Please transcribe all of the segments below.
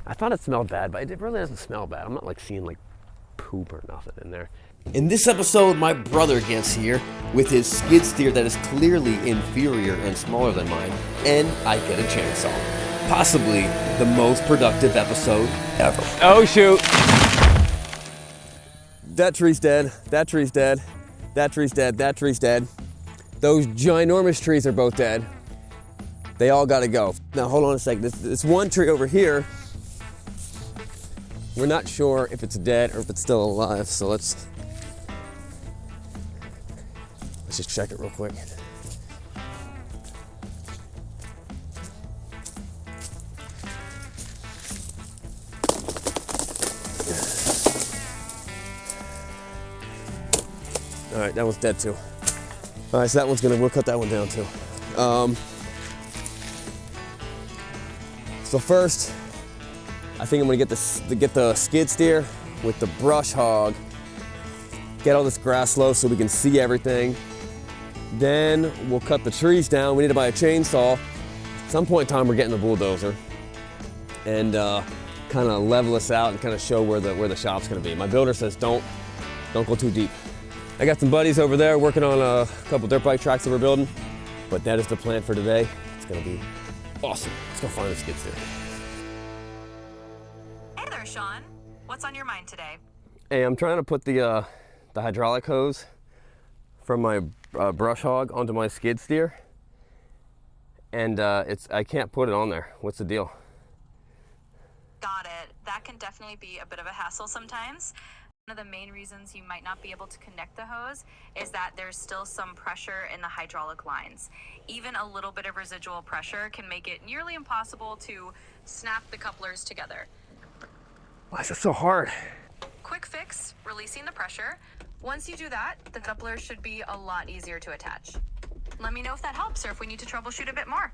I thought it smelled bad, but it really doesn't smell bad. I'm not like seeing like poop or nothing in there. In this episode, my brother gets here with his skid steer that is clearly inferior and smaller than mine, and I get a chainsaw. Possibly the most productive episode ever. Oh shoot. That tree's dead, that tree's dead, that tree's dead, that tree's dead. Those ginormous trees are both dead. They all gotta go. Now hold on a second, this one tree over here, we're not sure if it's dead or if it's still alive, so let's just check it real quick. All right, that one's dead too. All right, so we'll cut that one down too. So first, I think I'm gonna get the skid steer with the brush hog, get all this grass low so we can see everything. Then we'll cut the trees down. We need to buy a chainsaw. At some point in time, we're getting the bulldozer and kind of level us out and kind of show where the shop's gonna be. My builder says don't go too deep. I got some buddies over there working on a couple dirt bike tracks that we're building, but that is the plan for today. It's gonna be awesome. Let's go find the skid steer. Hey there, Sean. What's on your mind today? Hey, I'm trying to put the hydraulic hose from my brush hog onto my skid steer, and I can't put it on there. What's the deal? Got it. That can definitely be a bit of a hassle sometimes. One of the main reasons you might not be able to connect the hose is that there's still some pressure in the hydraulic lines. Even a little bit of residual pressure can make it nearly impossible to snap the couplers together. Why is it so hard? Quick fix, releasing the pressure. Once you do that, the coupler should be a lot easier to attach. Let me know if that helps or if we need to troubleshoot a bit more.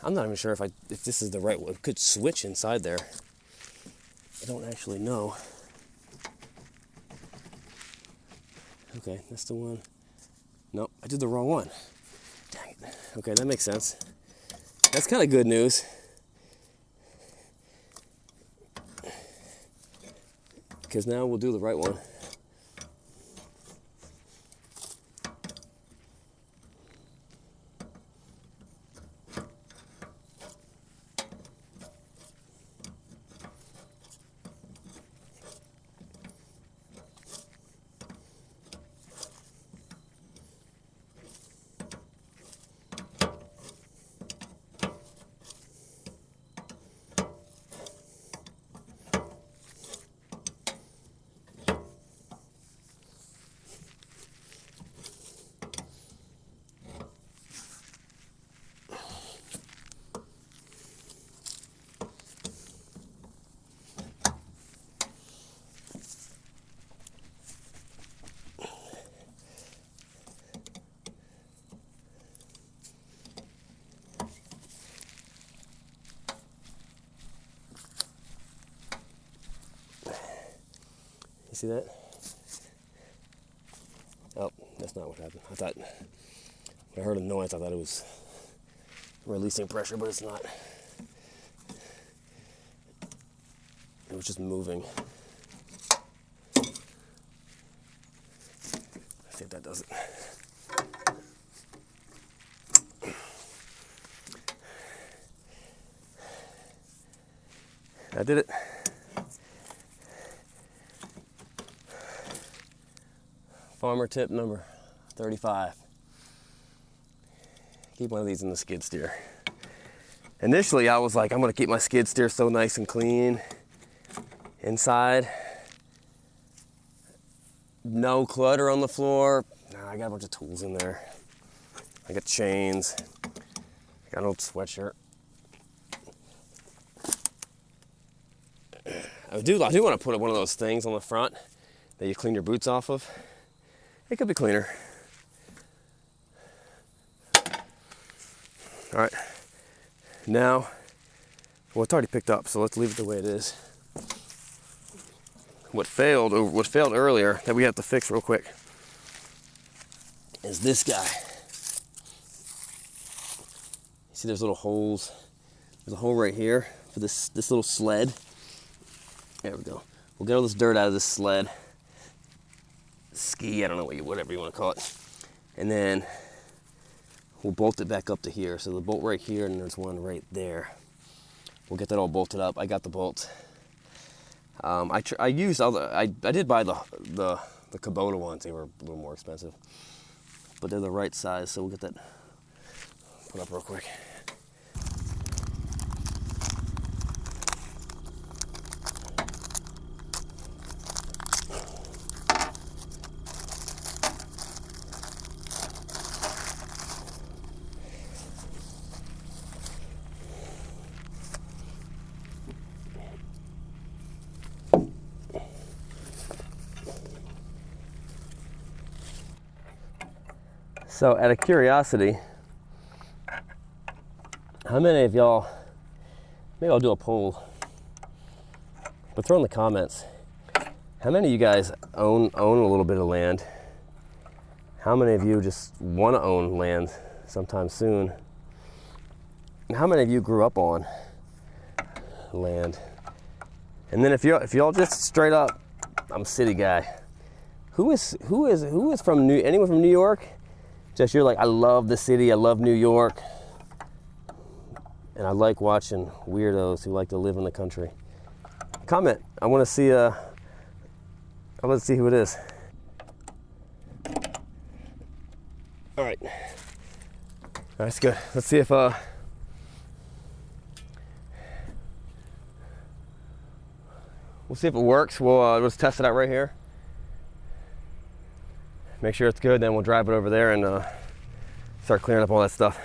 I'm not even sure if this is the right one. It could switch inside there. I don't actually know. Okay, that's the one. Nope, I did the wrong one. Dang it. Okay, that makes sense. That's kind of good news. Because now we'll do the right one. You see that? Oh, that's not what happened. I thought, when I heard a noise, I thought it was releasing pressure, but it's not. It was just moving. Let's see if that does it. I did it. Farmer tip number 35. Keep one of these in the skid steer. Initially, I was like, I'm gonna keep my skid steer so nice and clean inside. No clutter on the floor. Nah, I got a bunch of tools in there. I got chains. I got an old sweatshirt. I do want to put one of those things on the front that you clean your boots off of. It could be cleaner. All right, now, well, it's already picked up, so let's leave it the way it is. What failed earlier that we have to fix real quick is this guy. See there's little holes. There's a hole right here for this little sled. There we go. We'll get all this dirt out of this sled. Ski, I don't know whatever you want to call it. And then we'll bolt it back up to here. So the bolt right here, and there's one right there. We'll get that all bolted up. I got the bolts. I used other. I did buy the Kubota ones. They were a little more expensive, but they're the right size. So we'll get that put up real quick. So out of curiosity, how many of y'all, maybe I'll do a poll, but throw in the comments, how many of you guys own a little bit of land? How many of you just want to own land sometime soon? And how many of you grew up on land? And then if y'all just straight up, I'm a city guy. Who is from anyone from New York? Just you're like, I love the city, I love New York, and I like watching weirdos who like to live in the country. Comment. I want to see who it is. All right, that's good. Let's see if we'll see if it works. We'll just test it out right here. Make sure it's good, then we'll drive it over there and start clearing up all that stuff.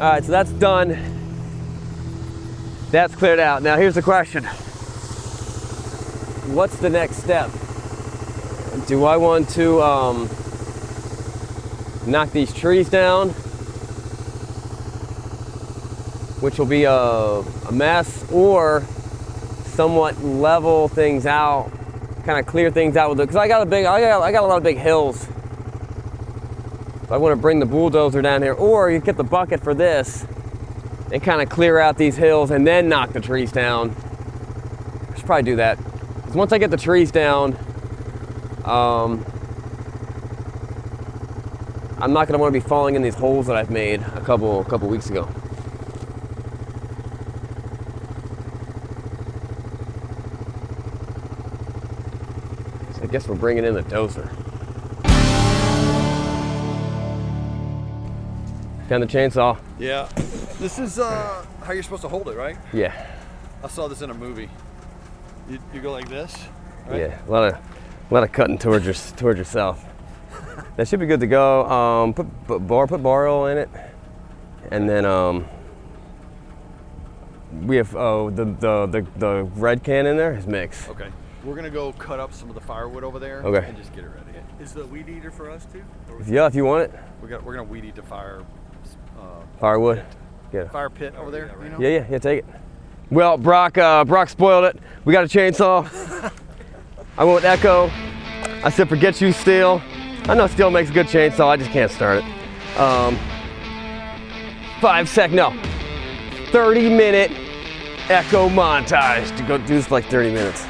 All right, so that's done. That's cleared out. Now here's the question. What's the next step? Do I want to knock these trees down, which will be a mess, or somewhat level things out, kind of clear things out with it? Because I got a lot of big hills. I want to bring the bulldozer down here, or you get the bucket for this and kind of clear out these hills and then knock the trees down. I should probably do that. Because once I get the trees down, I'm not going to want to be falling in these holes that I've made a couple weeks ago. So I guess we're bringing in the dozer. Down the chainsaw. Yeah. This is how you're supposed to hold it, right? Yeah. I saw this in a movie. You go like this, right? Yeah, a lot of cutting towards yourself. That should be good to go. Put bar oil in it, and then we have the red can in there is mixed. Okay. We're gonna go cut up some of the firewood over there. Okay. And just get it ready. Is the weed eater for us too? Yeah, if you want it. We're gonna weed eat the Firewood. Pit. Yeah. Fire pit over there. You know? Yeah, take it. Well, Brock spoiled it. We got a chainsaw. I went with Echo. I said, forget you, Steel. I know Steel makes a good chainsaw. I just can't start it. 30-minute Echo montage to go do this for like 30 minutes.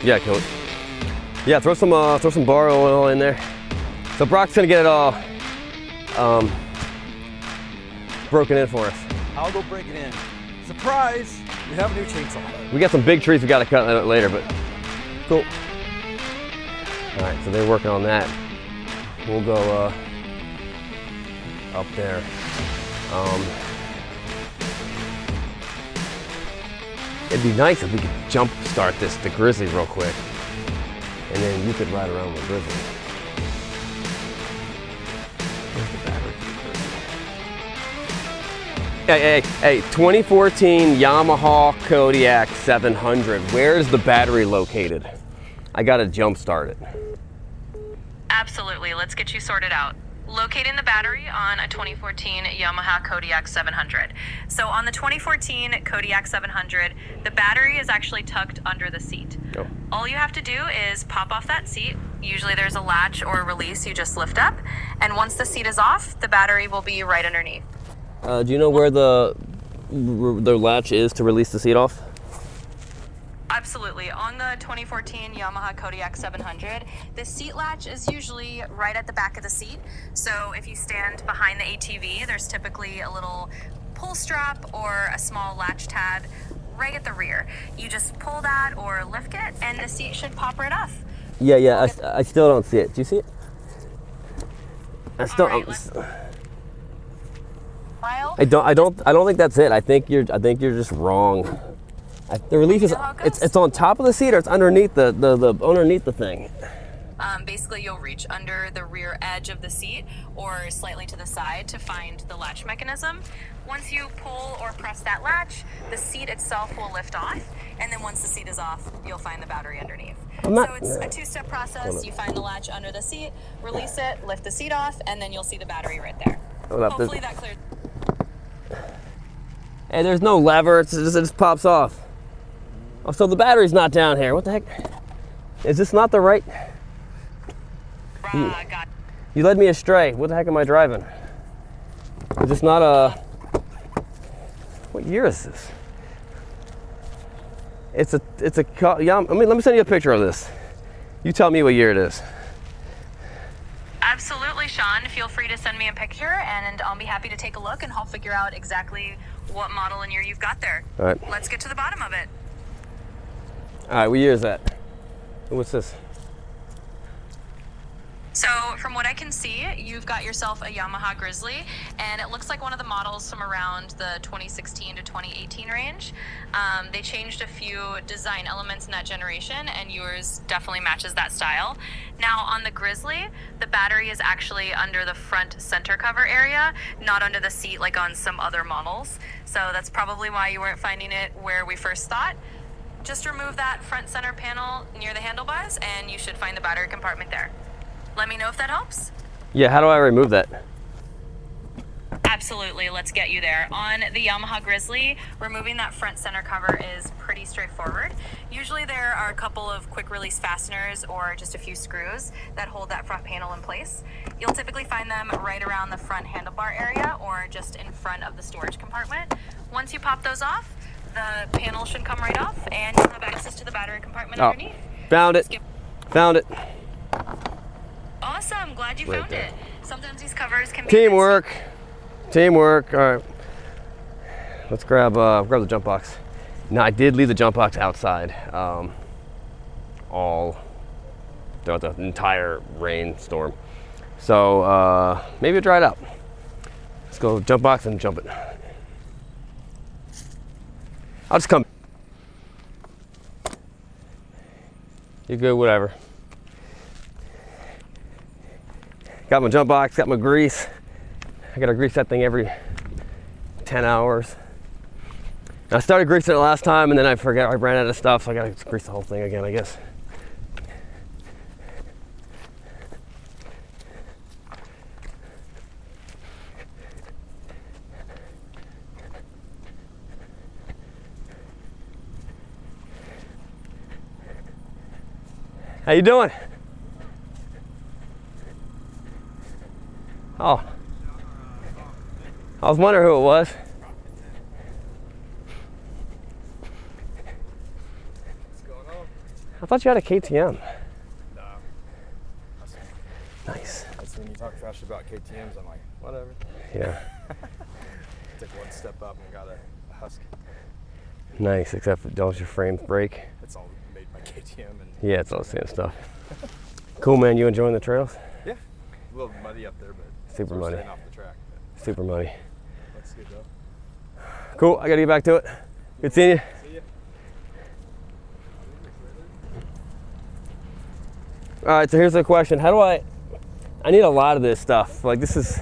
Yeah, kill it. Yeah, throw some bar oil in there. So Brock's gonna get it all broken in for us. I'll go break it in. Surprise! We have a new chainsaw. We got some big trees we gotta cut later, but cool. All right, so they're working on that. We'll go up there. It'd be nice if we could jump start the Grizzly real quick, and then you could ride around with Grizzly. Where's the battery? Hey, 2014 Yamaha Kodiak 700. Where is the battery located? I gotta jump start it. Absolutely, let's get you sorted out. Locating the battery on a 2014 Yamaha Kodiak 700. So on the 2014 Kodiak 700, the battery is actually tucked under the seat. Oh. All you have to do is pop off that seat. Usually there's a latch or a release you just lift up. And once the seat is off, the battery will be right underneath. Do you know where the latch is to release the seat off? Absolutely. On the 2014 Yamaha Kodiak 700, the seat latch is usually right at the back of the seat. So if you stand behind the ATV, there's typically a little pull strap or a small latch tab right at the rear. You just pull that or lift it and the seat should pop right off. Yeah, I still don't see it. Do you see it? I still I don't think that's it. I think you're just wrong. The release is it's on top of the seat or it's underneath the underneath the thing. Basically, you'll reach under the rear edge of the seat or slightly to the side to find the latch mechanism. Once you pull or press that latch, the seat itself will lift off, and then once the seat is off, you'll find the battery underneath. So it's a two-step process. You find the latch under the seat, release it, lift the seat off, and then you'll see the battery right there. Hopefully that clears. Hey, there's no lever. It just pops off. Oh, so the battery's not down here. What the heck? Is this not the right? You led me astray. What the heck am I driving? Is this not a... What year is this? Yeah, let me send you a picture of this. You tell me what year it is. Absolutely, Sean. Feel free to send me a picture and I'll be happy to take a look and help figure out exactly what model and year you've got there. All right. Let's get to the bottom of it. All right, what year is that? What's this? So from what I can see, you've got yourself a Yamaha Grizzly, and it looks like one of the models from around the 2016 to 2018 range. They changed a few design elements in that generation, and yours definitely matches that style. Now on the Grizzly, the battery is actually under the front center cover area, not under the seat like on some other models. So that's probably why you weren't finding it where we first thought. Just remove that front center panel near the handlebars, and you should find the battery compartment there. Let me know if that helps. Yeah, how do I remove that? Absolutely, let's get you there. On the Yamaha Grizzly, removing that front center cover is pretty straightforward. Usually there are a couple of quick release fasteners or just a few screws that hold that front panel in place. You'll typically find them right around the front handlebar area or just in front of the storage compartment. Once you pop those off, the panel should come right off and you'll have access to the battery compartment underneath. Found it. Found it. Awesome, glad you found it. Sometimes these covers can be teamwork. Teamwork. All right. Let's grab the jump box. Now I did leave the jump box outside all throughout the entire rainstorm. So maybe it'll dry it out. Let's go jump box and jump it. I'll just come. You're good, whatever. Got my jump box, got my grease. I gotta grease that thing every 10 hours. And I started greasing it last time and then I forgot, I ran out of stuff, so I gotta grease the whole thing again, I guess. How you doing? Oh, I was wondering who it was. I thought you had a KTM. No. Nice. That's when you talk trash about KTMs, I'm like, whatever. Yeah. Took one step up and got a Husky. Nice, except for don't your frames break. It's all made by KTM. And Yeah, it's all the same stuff. Cool, man. You enjoying the trails? Yeah. A little muddy up there, but Super muddy. staying off the track. But Super muddy. that's good though. Cool. I gotta get back to it. Good seeing you. See ya. All right. So here's the question: how do I need a lot of this stuff. Like this.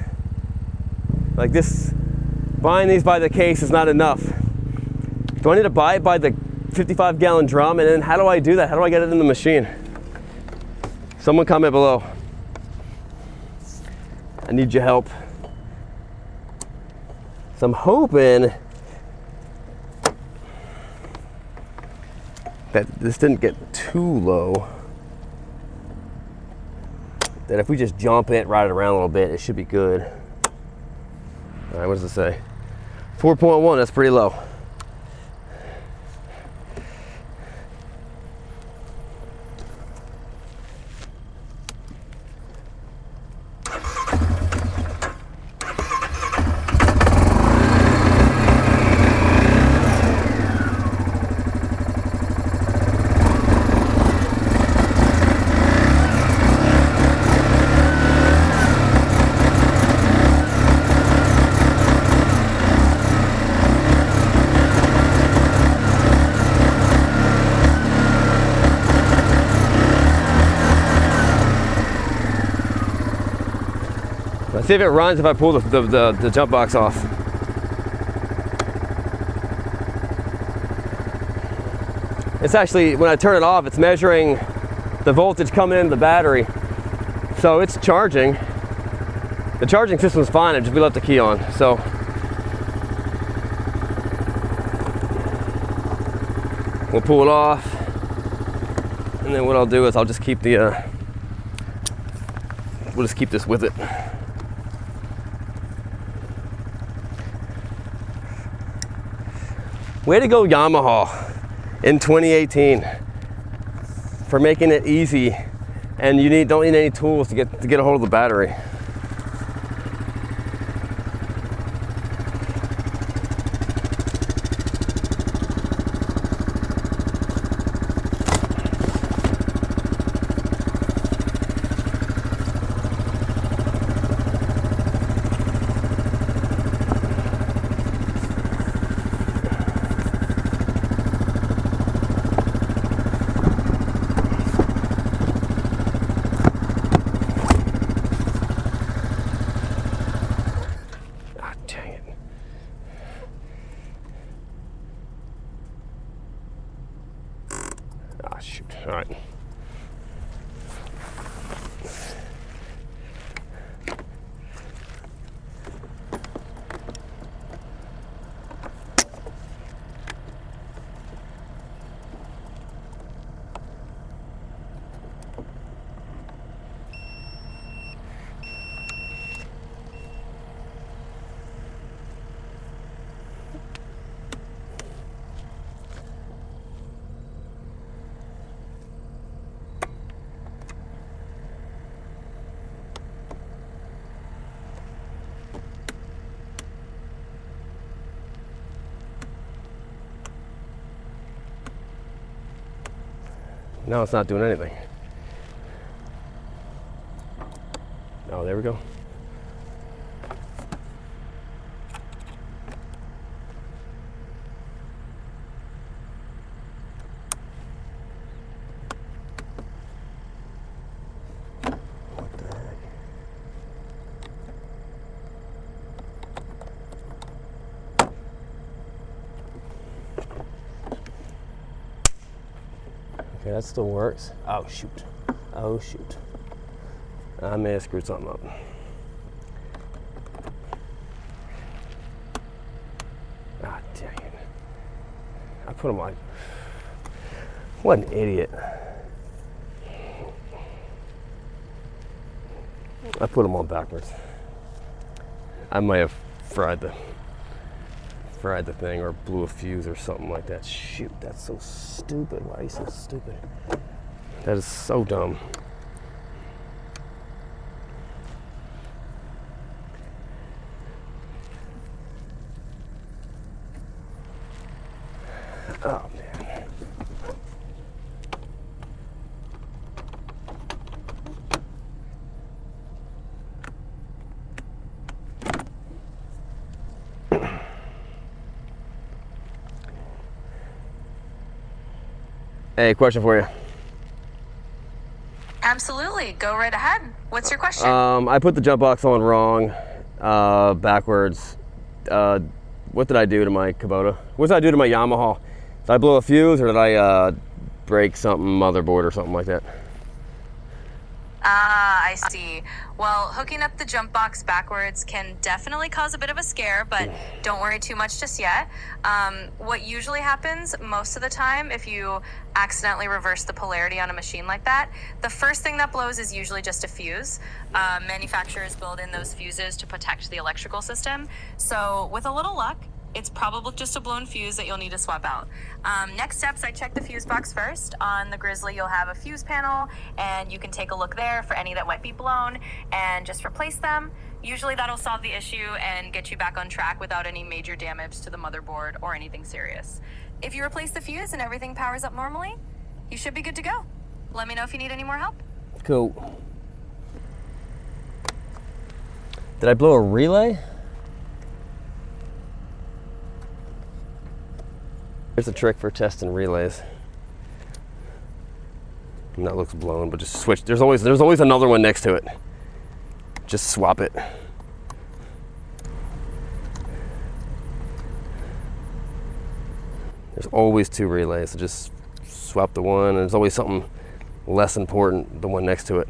Buying these by the case is not enough. Do I need to buy it by the 55-gallon drum? And then how do I do that? How do I get it in the machine? Someone comment below. I need your help. So I'm hoping that this didn't get too low. That if we just jump it, ride it around a little bit, it should be good. All right, what does it say? 4.1, that's pretty low. Let's see if it runs if I pull the jump box off. It's actually, when I turn it off, it's measuring the voltage coming into the battery. So it's charging. The charging system's fine, if we left the key on. So we'll pull it off. And then what I'll do is I'll just keep the, we'll just keep this with it. Way to go, Yamaha, in 2018 for making it easy, and you don't need any tools to get a hold of the battery. Shoot. All right. Now it's not doing anything. Oh, there we go. What the heck? Okay, that still works. Oh, shoot. Oh, shoot. I may have screwed something up. Ah, dang it. I put them on. What an idiot. I put them on backwards. I might have fried the thing or blew a fuse or something like that. Shoot, that's so stupid. Why are you so stupid? That is so dumb. Oh, man. Hey, question for you. Absolutely. Go right ahead. What's your question? I put the jump box on wrong, backwards. What did I do to my Kubota? What did I do to my Yamaha? Did I blow a fuse or did I break something, motherboard or something like that? Ah, I see. Well, hooking up the jump box backwards can definitely cause a bit of a scare, but don't worry too much just yet. What usually happens most of the time if you accidentally reverse the polarity on a machine like that, the first thing that blows is usually just a fuse. Manufacturers build in those fuses to protect the electrical system. So with a little luck, it's probably just a blown fuse that you'll need to swap out. Next steps, I check the fuse box first. On the Grizzly, you'll have a fuse panel, and you can take a look there for any that might be blown and just replace them. Usually that'll solve the issue and get you back on track without any major damage to the motherboard or anything serious. If you replace the fuse and everything powers up normally, you should be good to go. Let me know if you need any more help. Cool. Did I blow a relay? Here's a trick for testing relays. And that looks blown, but just switch. There's always another one next to it. Just swap it. There's always two relays, so just swap the one, and there's always something less important, the one next to it.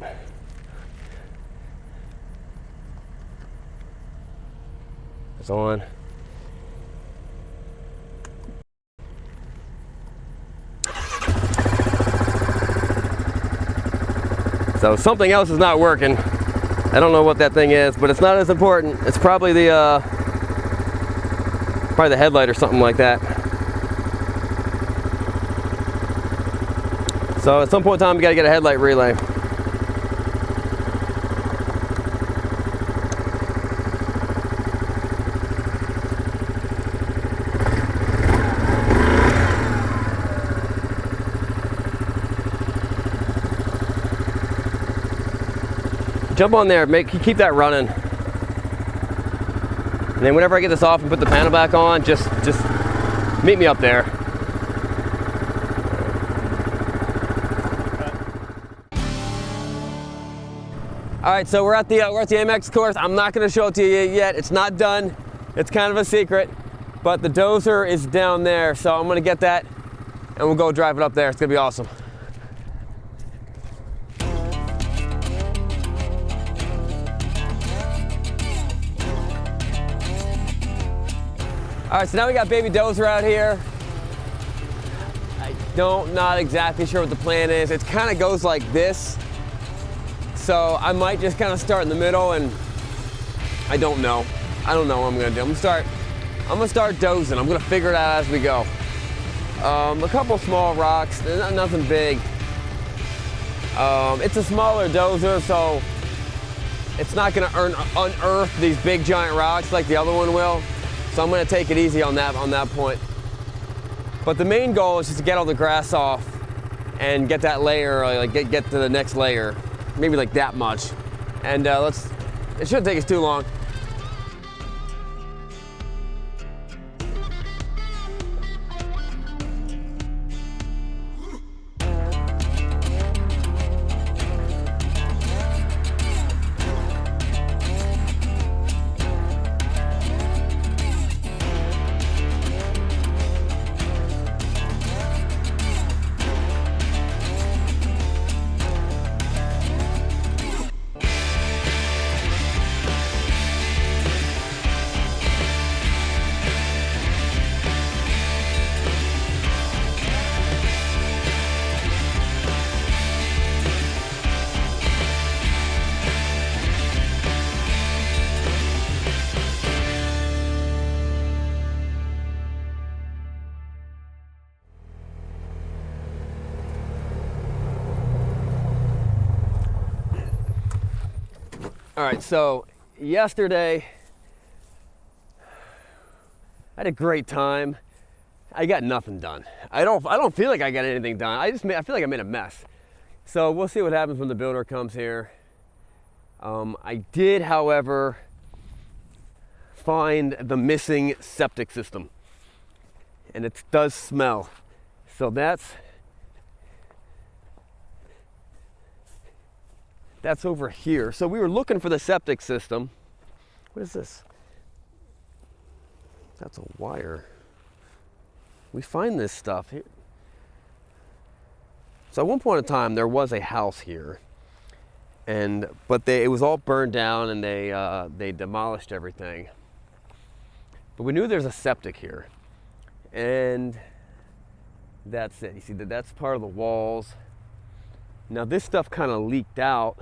It's on. So something else is not working. I don't know what that thing is, but it's not as important. It's probably the headlight or something like that. So at some point in time, we gotta get a headlight relay. Jump on there, keep that running. And then whenever I get this off and put the panel back on, just meet me up there. All right, so we're at the AMX course. I'm not gonna show it to you yet. It's not done. It's kind of a secret, but the dozer is down there. So I'm gonna get that and we'll go drive it up there. It's gonna be awesome. All right, so now we got baby dozer out here. Not exactly sure what the plan is. It kind of goes like this. So I might just kind of start in the middle, and I don't know. I don't know what I'm gonna do. I'm gonna start dozing. I'm gonna figure it out as we go. A couple small rocks, nothing big. It's a smaller dozer, so it's not gonna unearth these big giant rocks like the other one will. So I'm gonna take it easy on that point. But the main goal is just to get all the grass off and get that layer, like get to the next layer, maybe like that much. And it shouldn't take us too long. All right, so yesterday I had a great time. I got nothing done. I don't feel like I got anything done. I feel like I made a mess. So we'll see what happens when the builder comes here. I did, however, find the missing septic system, and it does smell. So that's over here. So we were looking for the septic system. What is this? That's a wire. We find this stuff here. So at one point in time, there was a house here, but it was all burned down, and they demolished everything. But we knew there's a septic here, and that's it. You see that's part of the walls. Now this stuff kind of leaked out.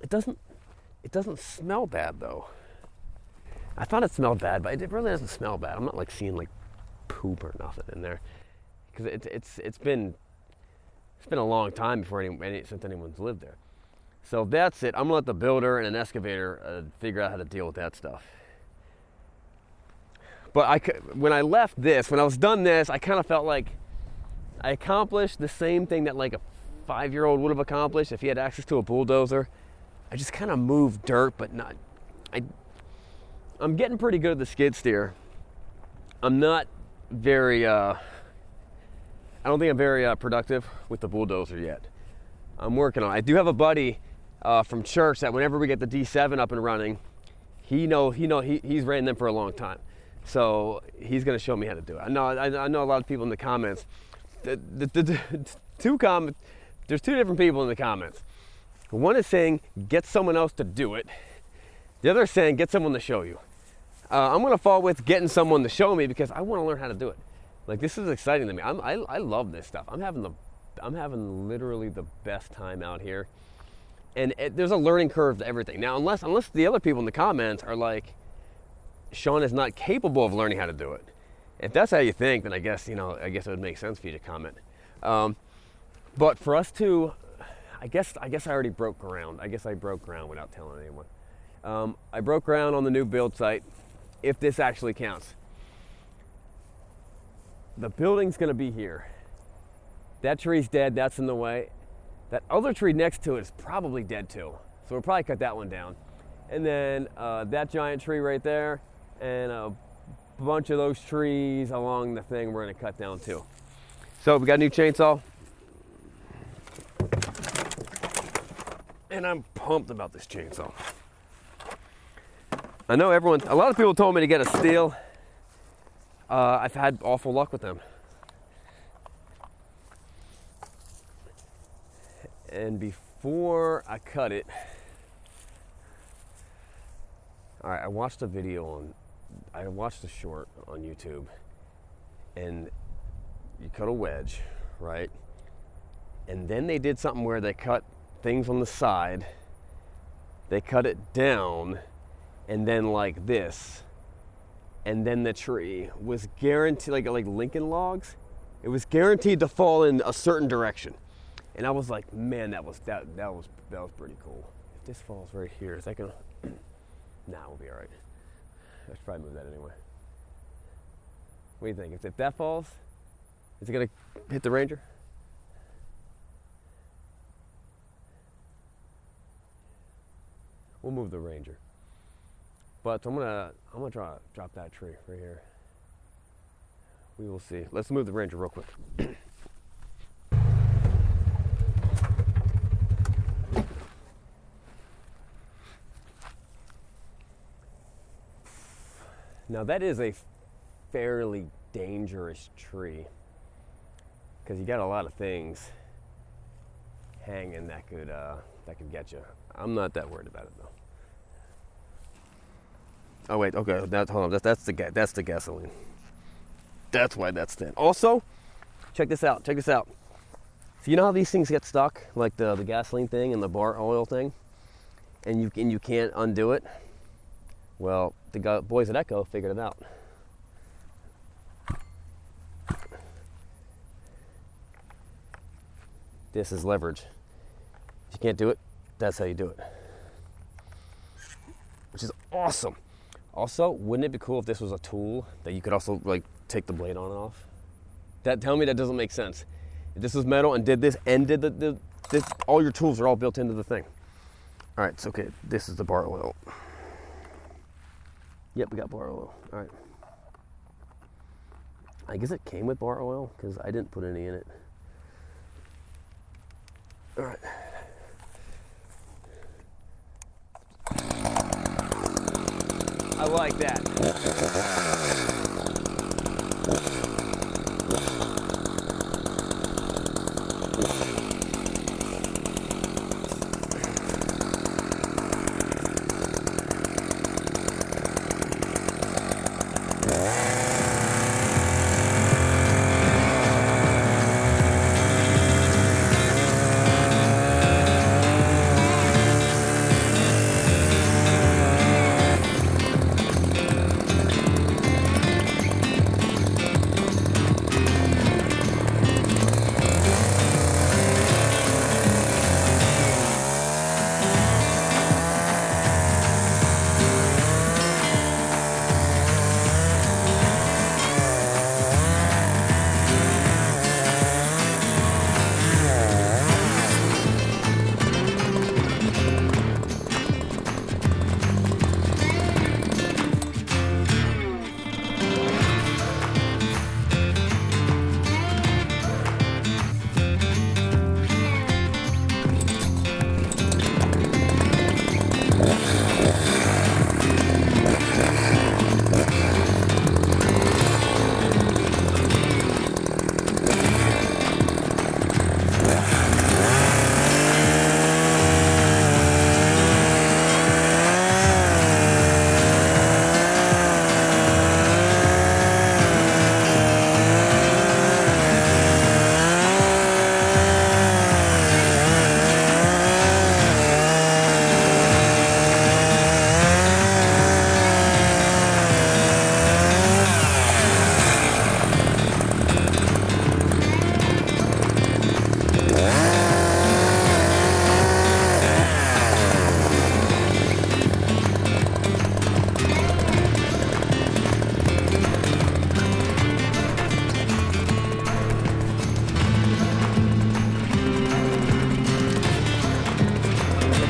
It doesn't smell bad though. I thought it smelled bad, but it really doesn't smell bad. I'm not like seeing like poop or nothing in there, because it's been a long time since anyone's lived there. So that's it. I'm gonna let the builder and an excavator figure out how to deal with that stuff. But when I was done this, I kind of felt like I accomplished the same thing that like a 5-year-old would have accomplished if he had access to a bulldozer. I just kind of moved dirt, but not. I'm getting pretty good at the skid steer. I'm not very. I don't think I'm very productive with the bulldozer yet. I'm working on it. I do have a buddy from church that whenever we get the D7 up and running, he's ran them for a long time. So he's going to show me how to do it. I know a lot of people in the comments. There's two different people in the comments. One is saying get someone else to do it. The other is saying get someone to show you. I'm going to fall with getting someone to show me, because I want to learn how to do it. Like, this is exciting to me. I love this stuff. I'm having literally the best time out here. And there's a learning curve to everything. Now, unless the other people in the comments are like, Sean is not capable of learning how to do it. If that's how you think, then I guess it would make sense for you to comment. But for us to, I guess I already broke ground. I guess I broke ground without telling anyone. I broke ground on the new build site, if this actually counts. The building's gonna be here. That tree's dead, that's in the way. That other tree next to it is probably dead too. So we'll probably cut that one down. And then that giant tree right there, and a bunch of those trees along the thing we're gonna cut down too. So we got a new chainsaw. And I'm pumped about this chainsaw. I know a lot of people told me to get a steel. I've had awful luck with them. And before I cut it, all right, I watched a short on YouTube, and you cut a wedge, right? And then they did something where they cut things on the side, they cut it down, and then like this, and then the tree was guaranteed, like Lincoln logs, it was guaranteed to fall in a certain direction. And I was like, man, that was pretty cool. If this falls right here, is that gonna? Nah, we'll be all right. I should probably move that anyway. What do you think? If that falls, is it gonna hit the Ranger? We'll move the Ranger. But I'm gonna drop that tree right here. We will see. Let's move the Ranger real quick. Now that is a fairly dangerous tree, because you got a lot of things hanging that could get you. I'm not that worried about it though. Oh wait, okay, hold on. That's the gasoline. That's why that's thin. Also, check this out. So you know how these things get stuck, like the gasoline thing and the bar oil thing, and you can't undo it. Well, the boys at Echo figured it out. This is leverage. If you can't do it, that's how you do it. Which is awesome. Also, wouldn't it be cool if this was a tool that you could also like take the blade on and off? Tell me that doesn't make sense. If this was metal and did this and did this, all your tools are all built into the thing. All right, so okay, this is the bar oil. Yep, we got bar oil. All right. I guess it came with bar oil because I didn't put any in it. All right. I like that.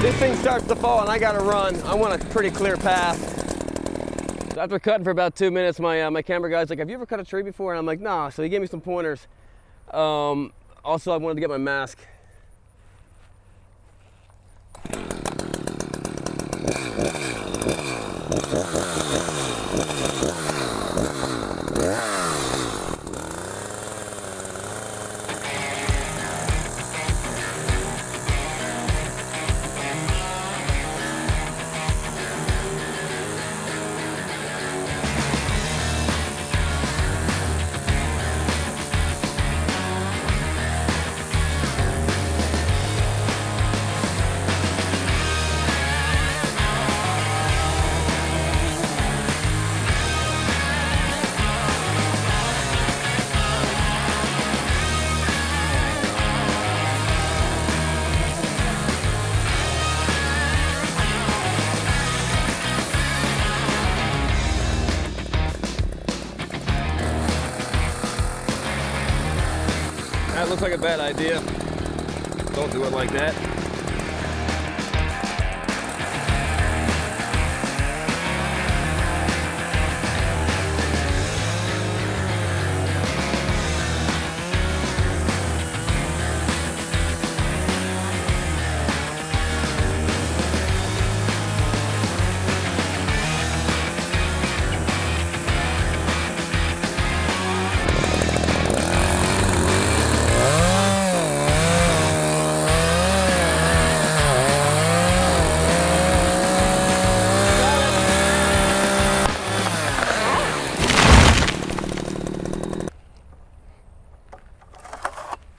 This thing starts to fall and I gotta run. I want a pretty clear path. So after cutting for about 2 minutes, my camera guy's like, have you ever cut a tree before? And I'm like, nah. So he gave me some pointers. Also, I wanted to get my mask. That looks like a bad idea. Don't do it like that.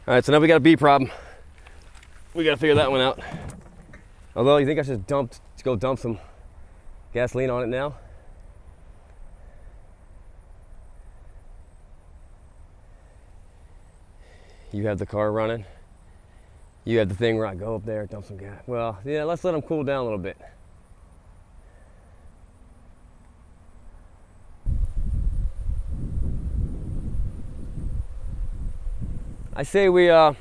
All right, so now we got a B problem. We gotta figure that one out. Although, you think I should go dump some gasoline on it now? You have the car running. You have the thing where I go up there, dump some gas. Well, yeah, let's let them cool down a little bit. I say we let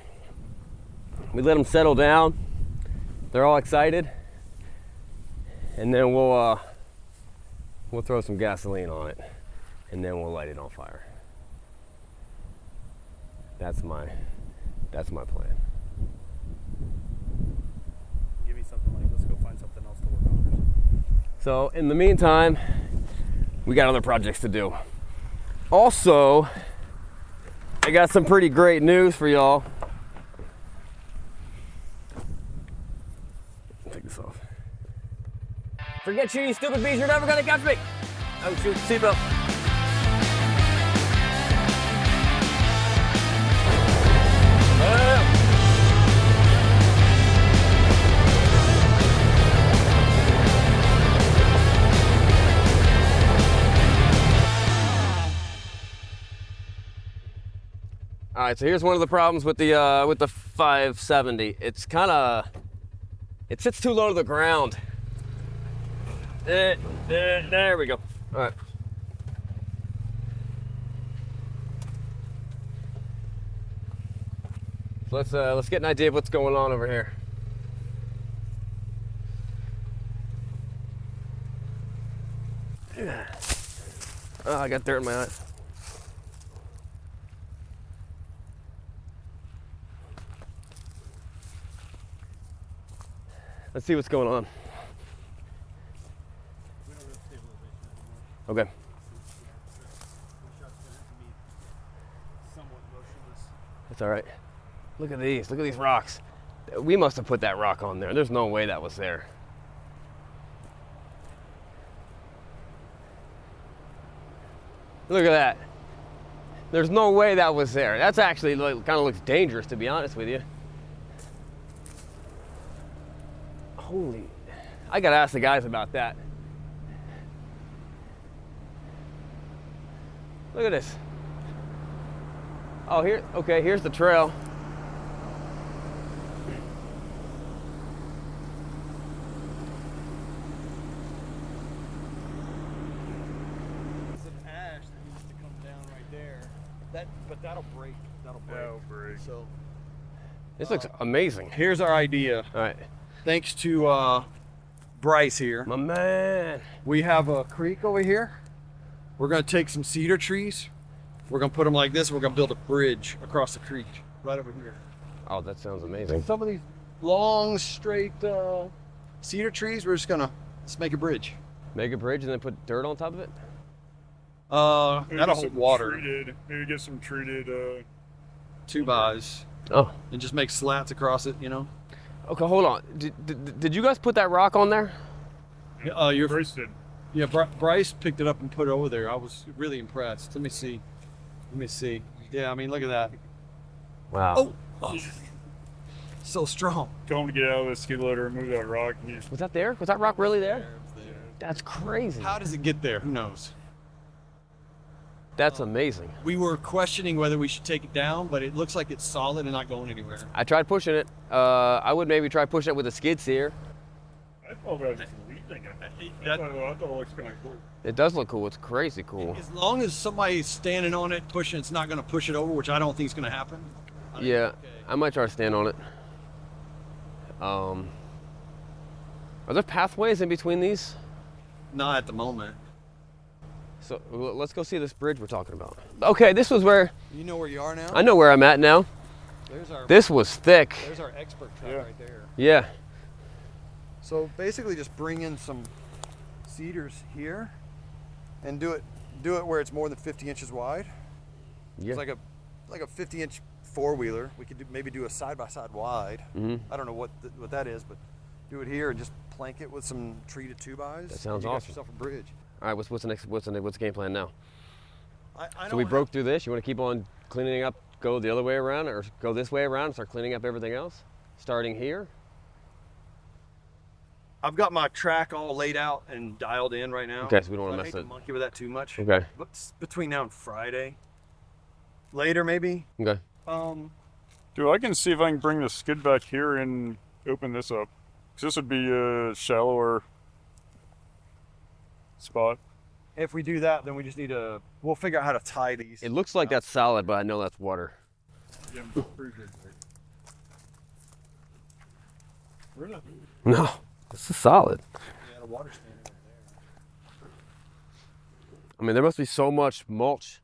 them settle down. They're all excited, and then we'll throw some gasoline on it, and then we'll light it on fire. That's my plan. Give me something like, let's go find something else to work on. So in the meantime, we got other projects to do. Also, I got some pretty great news for y'all. Take this off. Forget you stupid bees, you're never gonna catch me. Oh shoot, seatbelt. All right, so here's one of the problems with the 570. It sits too low to the ground. There we go. All right. So let's get an idea of what's going on over here. Oh, I got dirt in my eyes. Let's see what's going on. Okay. That's all right. Look at these. Look at these rocks. We must have put that rock on there. There's no way that was there. Look at that. There's no way that was there. That's actually kind of looks dangerous, to be honest with you. Holy, I gotta ask the guys about that. Look at this. Oh, here's the trail. It's an ash that needs to come down right there. But that'll break. That'll break. So This looks amazing. here's our idea. All right, Thanks to Bryce here. my man. We have a creek over here. We're gonna take some cedar trees. We're gonna put them like this. We're gonna build a bridge across the creek right over here. Oh, that sounds amazing. Some of these long, straight cedar trees, we're just gonna make a bridge. Make a bridge and then put dirt on top of it? Maybe That'll get hold some water. Maybe get some treated. 2x Oh, and just make slats across it. okay, hold on. Did you guys put that rock on there? You're Bryce did. Yeah, Bryce picked it up and put it over there. I was really impressed. Let me see. Yeah, I mean, look at that. Wow. Oh, so strong. Tell him to get out of the skid loader and move that rock. And Was that there? Was that rock really there? That's crazy. How does it get there? Who knows? That's amazing. We were questioning whether we should take it down, but it looks like it's solid and not going anywhere. I tried pushing it. I would maybe try pushing it with a skid steer. I thought about just leaving it. I thought it looks kind of cool. It does look cool. It's crazy cool. As long as somebody's standing on it, pushing, it's not going to push it over, which I don't think is going to happen. I think Yeah, it's okay. I might try to stand on it. Are there pathways in between these? Not at the moment. So let's go see this bridge we're talking about. Okay, this was where, You know where you are now? I know where I'm at now. There's This was thick. our expert truck Yeah. right there. Yeah. So basically just bring in some cedars here and do it where it's more than 50 inches wide. Yeah. It's like a 50-inch four-wheeler. We could maybe do a side-by-side wide. Mhm. I don't know what that is, but do it here and just plank it with some treated 2x. That sounds and you got awesome. yourself a bridge. All right, what's the game plan now? I So we don't broke through this. You want to keep on cleaning up, go the other way around, or go this way around and start cleaning up everything else? Starting here? I've got my track all laid out and dialed in right now. Okay, so we don't wanna I mess hate to it. monkey with that too much. Okay. But between now and Friday, later maybe. Okay. Dude, I can see if I can bring the skid back here and open this up. Because this would be a shallower spot. If we do that, then we just need to, we'll figure out how to tie these. It looks like that's solid, but I know that's water. Yeah, pretty good. Really? No, this is solid. Yeah, the water's standing over there. I mean, there must be so much mulch.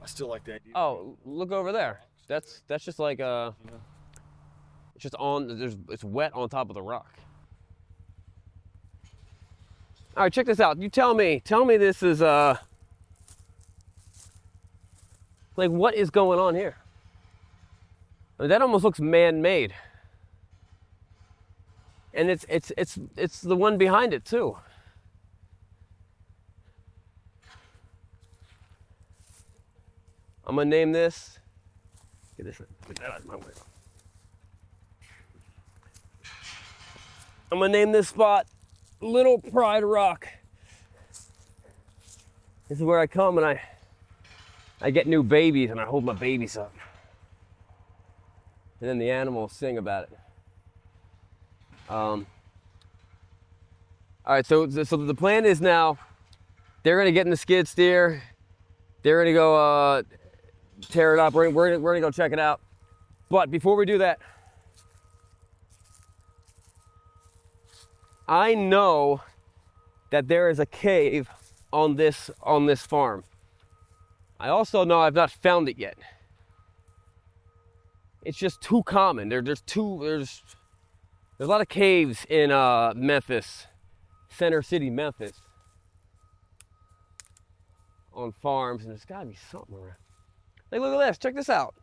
I still like the idea. Oh, look over there. That's just like it's just it's wet on top of the rock. All right, check this out. You tell me this is like what is going on here? I mean, that almost looks man-made. And it's the one behind it too. I'm gonna name this. Get that out of my way. I'm gonna name this spot Little Pride Rock. This is where I come and I get new babies and I hold my babies up. And then the animals sing about it. All right, so the plan is now they're gonna get in the skid steer. They're gonna go tear it up. We're gonna go check it out. But before we do that, I know that there is a cave on this farm. I also know I've not found it yet. It's just too common. There's a lot of caves in Memphis, Center City, Memphis, on farms, and there's gotta be something around. Hey, look at this, check this out.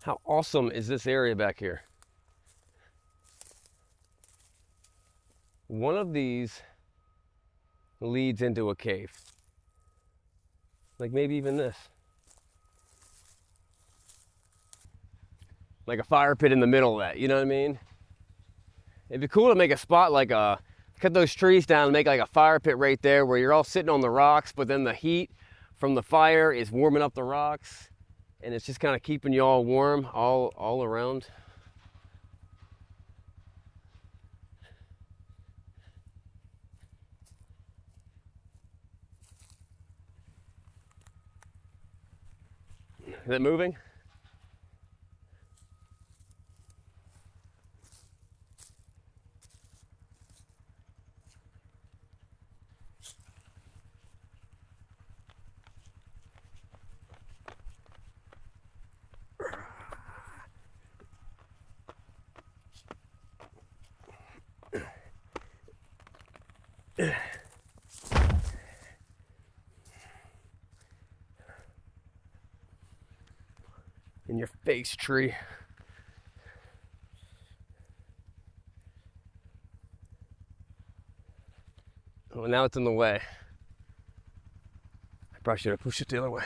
How awesome is this area back here? One of these leads into a cave. Like maybe even this. Like a fire pit in the middle of that, you know what I mean? It'd be cool to make a spot like cut those trees down and make like a fire pit right there where you're all sitting on the rocks, but then the heat from the fire is warming up the rocks. And it's just kind of keeping you all warm all around. Is it moving? In your face, tree. Well, now it's in the way. I probably should have pushed it the other way.